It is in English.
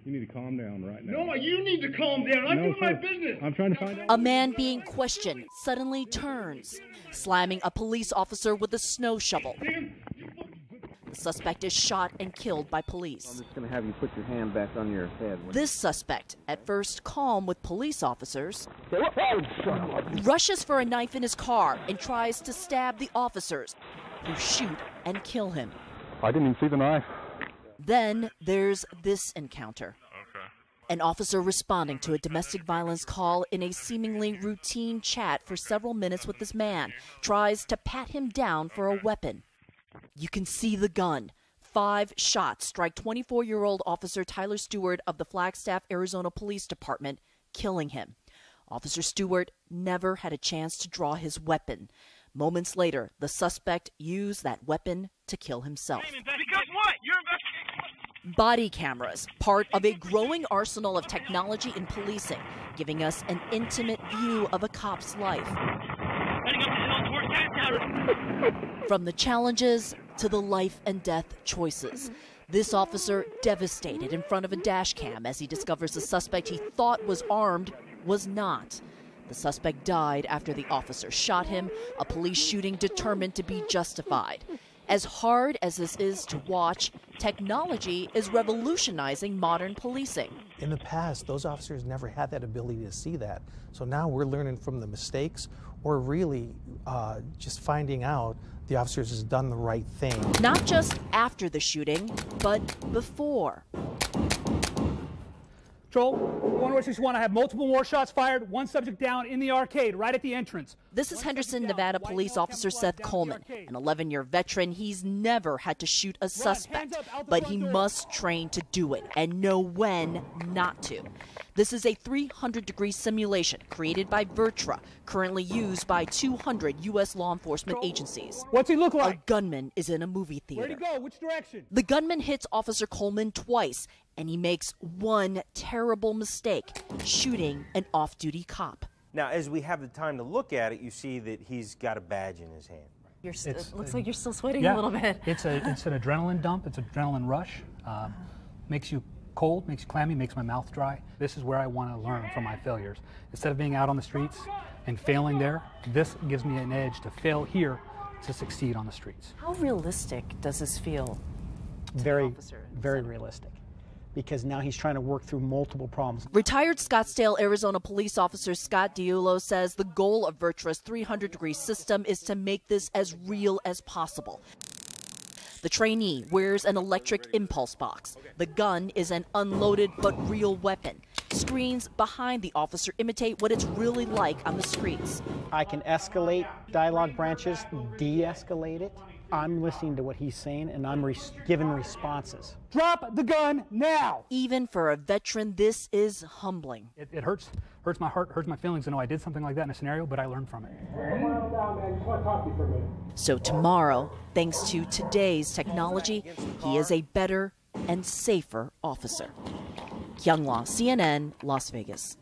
You need to calm down right now. No, you need to calm down. I'm doing my business. I'm trying to find out. A man being questioned suddenly turns, slamming a police officer with a snow shovel. The suspect is shot and killed by police. I'm just going to have you put your hand back on your head. This suspect, at first calm with police officers, rushes for a knife in his car and tries to stab the officers, who shoot and kill him. I didn't even see the knife. Then there's this encounter. An officer responding to a domestic violence call in a seemingly routine chat for several minutes with this man tries to pat him down for a weapon. You can see the gun. 5 shots strike 24-year-old Officer Tyler Stewart of the Flagstaff, Arizona Police Department, killing him. Officer Stewart never had a chance to draw his weapon. Moments later, the suspect used that weapon to kill himself. Because what? You're investigating. Body cameras, part of a growing arsenal of technology in policing, giving us an intimate view of a cop's life. Heading up the hill towards Chinatown. From the challenges to the life and death choices. This officer devastated in front of a dash cam as he discovers the suspect he thought was armed was not. The suspect died after the officer shot him, a police shooting determined to be justified. As hard as this is to watch, technology is revolutionizing modern policing. In the past, those officers never had that ability to see that. So now we're learning from the mistakes, or really just finding out the officers has done the right thing. Not just after the shooting, but before. Control, 161, I have multiple more shots fired, one subject down in the arcade, right at the entrance. This is Henderson, Nevada police officer Seth Coleman, an 11-year veteran. He's never had to shoot a suspect, but he must train to do it and know when not to. This is a 300-degree simulation created by Vertra, currently used by 200 U.S. law enforcement agencies. What's he look like? A gunman is in a movie theater. Where'd he go? Which direction? The gunman hits Officer Coleman twice, and he makes one terrible mistake, shooting an off-duty cop. Now, as we have the time to look at it, you see that he's got a badge in his hand. It looks like you're still sweating a little bit. It's an adrenaline dump. It's an adrenaline rush. Makes you cold, makes you clammy, makes my mouth dry. This is where I want to learn from my failures. Instead of being out on the streets and failing there, this gives me an edge to fail here to succeed on the streets. How realistic does this feel? Very realistic, because now he's trying to work through multiple problems. Retired Scottsdale, Arizona police officer Scott Diullo says the goal of Vertra's 300-degree system is to make this as real as possible. The trainee wears an electric impulse box. The gun is an unloaded but real weapon. Screens behind the officer imitate what it's really like on the streets. I can escalate dialogue branches, de-escalate it. I'm listening to what he's saying, and I'm giving responses. Drop the gun now! Even for a veteran, this is humbling. It hurts my heart, hurts my feelings to know I did something like that in a scenario, but I learned from it. So tomorrow, thanks to today's technology, he is a better and safer officer. Kyung Wah, CNN, Las Vegas.